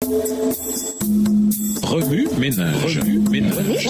Remue ménage. Remue ménage.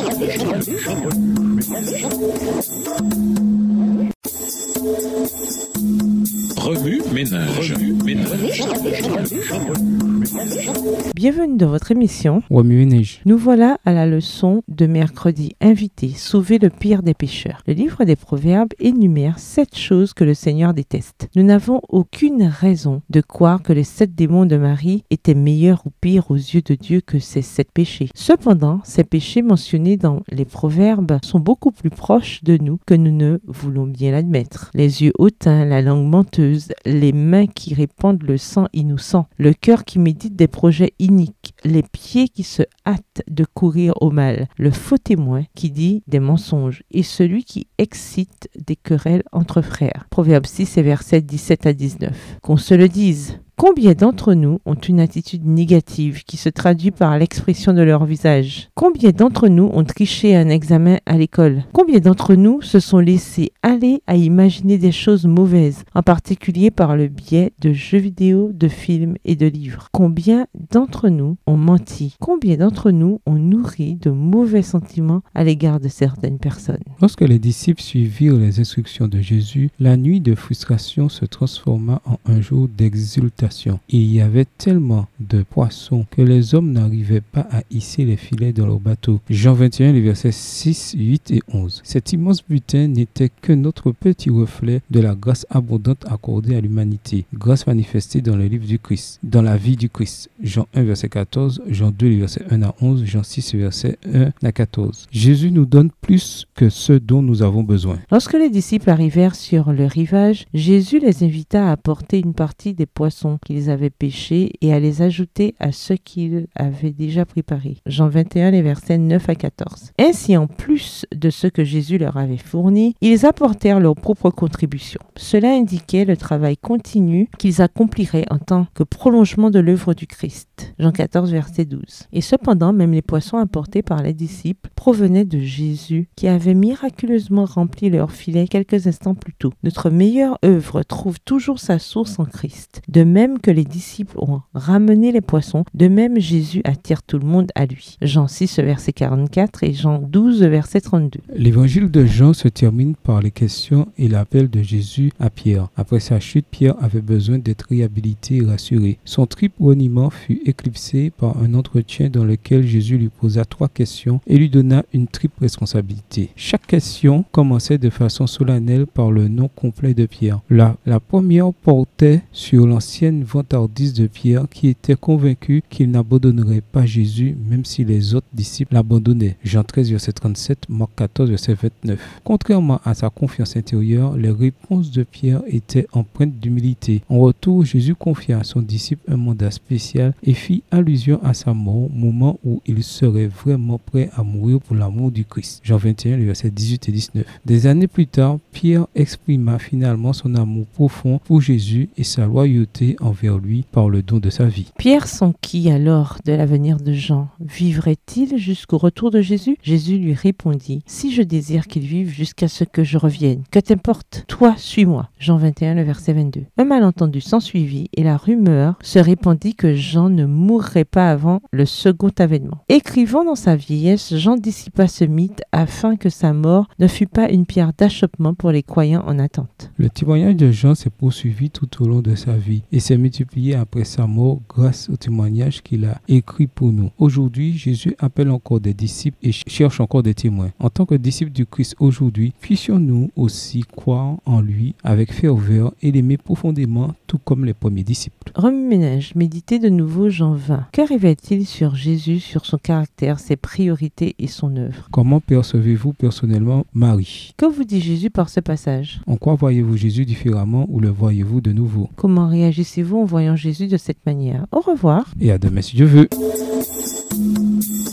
Bienvenue dans votre émission. Remue ménage. Nous voilà à la leçon de mercredi. Invité, sauver le pire des pécheurs. Le livre des Proverbes énumère 7 choses que le Seigneur déteste. Nous n'avons aucune raison de croire que les 7 démons de Marie étaient meilleurs ou pires aux yeux de Dieu que ces 7 péchés. Cependant, ces péchés mentionnés dans les Proverbes sont beaucoup plus proches de nous que nous ne voulons bien l'admettre. Les yeux hautains, la langue menteuse, les mains qui répandent le sang innocent, le cœur qui médite des projets iniques, les pieds qui se hâtent de courir au mal, le faux témoin qui dit des mensonges et celui qui excite des querelles entre frères. Proverbe 6 et versets 17 à 19. Qu'on se le dise. Combien d'entre nous ont une attitude négative qui se traduit par l'expression de leur visage? Combien d'entre nous ont triché un examen à l'école? Combien d'entre nous se sont laissés aller à imaginer des choses mauvaises, en particulier par le biais de jeux vidéo, de films et de livres? Combien d'entre nous ont menti? Combien d'entre nous ont nourri de mauvais sentiments à l'égard de certaines personnes? Lorsque les disciples suivirent les instructions de Jésus, la nuit de frustration se transforma en un jour d'exultation. Il y avait tellement de poissons que les hommes n'arrivaient pas à hisser les filets dans leur bateau. Jean 21, les versets 6, 8 et 11. Cet immense butin n'était que notre petit reflet de la grâce abondante accordée à l'humanité. Grâce manifestée dans le livre du Christ, dans la vie du Christ. Jean 1, verset 14, Jean 2, les versets 1 à 11, Jean 6, verset 1 à 14. Jésus nous donne plus que ce dont nous avons besoin. Lorsque les disciples arrivèrent sur le rivage, Jésus les invita à apporter une partie des poissons qu'ils avaient pêchés et à les ajouter à ceux qu'ils avaient déjà préparés. Jean 21, les versets 9 à 14. Ainsi, en plus de ce que Jésus leur avait fourni, ils apportèrent leur propre contribution. Cela indiquait le travail continu qu'ils accompliraient en tant que prolongement de l'œuvre du Christ. Jean 14, verset 12. Et cependant, même les poissons apportés par les disciples provenaient de Jésus, qui avait miraculeusement rempli leur filet quelques instants plus tôt. Notre meilleure œuvre trouve toujours sa source en Christ. De même que les disciples ont ramené les poissons, de même Jésus attire tout le monde à lui. Jean 6, verset 44 et Jean 12, verset 32. L'évangile de Jean se termine par les questions et l'appel de Jésus à Pierre. Après sa chute, Pierre avait besoin d'être réhabilité et rassuré. Son triple reniement fut éclipsé par un entretien dans lequel Jésus lui posa 3 questions et lui donna une triple responsabilité. Chaque question commençait de façon solennelle par le nom complet de Pierre. La première portait sur l'ancienne vantardise de Pierre qui était convaincu qu'il n'abandonnerait pas Jésus même si les autres disciples l'abandonnaient. Jean 13, verset 37, Marc 14, verset 29. Contrairement à sa confiance intérieure, les réponses de Pierre étaient empreintes d'humilité. En retour, Jésus confia à son disciple un mandat spécial et fit allusion à sa mort, moment où il serait vraiment prêt à mourir pour l'amour du Christ. Jean 21, verset 18 et 19. Des années plus tard, Pierre exprima finalement son amour profond pour Jésus et sa loyauté envers lui par le don de sa vie. Pierre s'enquit alors de l'avenir de Jean. Vivrait-il jusqu'au retour de Jésus? Jésus lui répondit: si je désire qu'il vive jusqu'à ce que je revienne, que t'importe? Toi, suis-moi. Jean 21, le verset 22. Un malentendu s'ensuivit et la rumeur se répandit que Jean ne mourrait pas avant le second avènement. Écrivant dans sa vieillesse, Jean dissipa ce mythe afin que sa mort ne fût pas une pierre d'achoppement pour les croyants en attente. Le témoignage de Jean s'est poursuivi tout au long de sa vie et s'est multiplié après sa mort grâce au témoignage qu'il a écrit pour nous. Aujourd'hui, Jésus appelle encore des disciples et cherche encore des témoins. En tant que disciples du Christ aujourd'hui, puissions-nous aussi croire en lui avec ferveur et l'aimer profondément, tout comme les premiers disciples. Remue ménage, méditez de nouveau Jean 20. Que révèle-t-il sur Jésus, sur son caractère, ses priorités et son œuvre? Comment percevez-vous personnellement Marie? Que vous dit Jésus par ce passage? En quoi voyez-vous Jésus différemment ou le voyez-vous de nouveau? Comment réagissez-vous en voyant Jésus de cette manière? Au revoir. Et à demain si Dieu veut.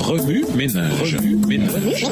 Remue ménage. Remue ménage.